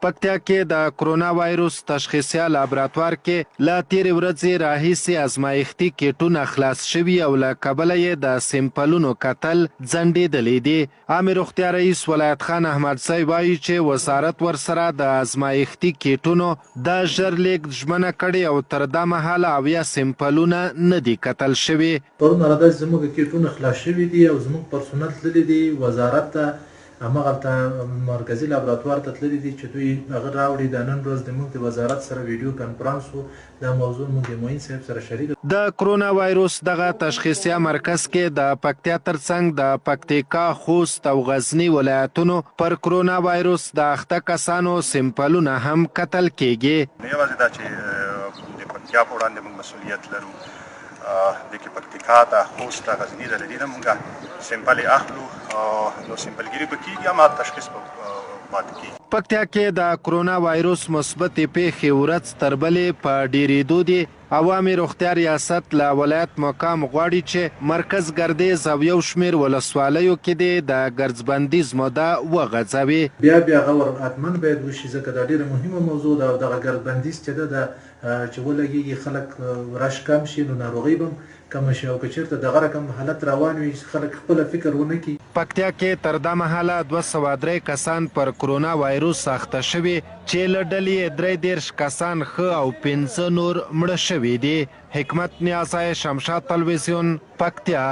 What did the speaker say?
پکتیا کې د کرونا وایروس تشخیصیه لابراتوار کې له تیرې ورځې راهیسې ازمایښتي کیټونه خلاص شوي او له کبله یې د سیمپلونو کتل ځنډېدلي دي. عامې روغتیا رئیس ولایت خان احمدزی وایي چې وزارت ورسره د ازمایښتي کیټونو د ژر لیږد ژمنه کړې او تر دا مهاله 80 سیمپلونه نه دي کتل شوي. پرون راځي زموږ کیټونه خلاص شوي دي او زموږ پرسونل تللي دي وزارت ته همغلته مرکزي لابراتوار ته تللي دي چې دوی هغه راوړي. د نن ورځ زموږ د وزارت سره ویډیو کانفرنس و. دا موضوع موږ د معین صاحب سره شریک. د کرونا وایروس دغه تشخیصیه مرکز کې د پکتیا ترڅنګ د پکتیکا، خوست او غزنی ولایتونو پر کرونا وایروس د اخته کسانو سیمپلونه هم کتل کیږي. نه یوازې دا چې د پکتیا په وړاندې موږ مسؤلیت لرو، د کې پکتیکا ته، خوست ته، غزني ته د دې نه موږ سیمپل اخلو. نو سیمپلګیري به کېږي اما تشخیص به پاتې کېږي. پکتیا کې د کرونا وایروس مثبتې پیښې ورځ تر بلې په ډېرېدو دي. عوامي روغتیا ریاست له ولایت مقام غواړي چې مرکز ګردیز او یو شمېر ولسوالیو کې دې د ګرځبندیز موده وغځوي. بیا غور حتماً باید وشي ځکه دا ډېره مهمه موضوع ده او دغه ګرځبندیز چې ده چې ولګېږي خلک رش کم شي نو ناروغي به هم کمه شي او که چېرته دغه رقم حالت روان وي خلک خپله فکر ونه کړي. پکتیا کې تر دا مهاله 203 کسان پر کرونا وایروس اخته شوي چې له ډلې 33 کسان ښه او 15 نور مړه شوي دي. حکمت نیازی، شمشاد تلویزیون، پکتیا.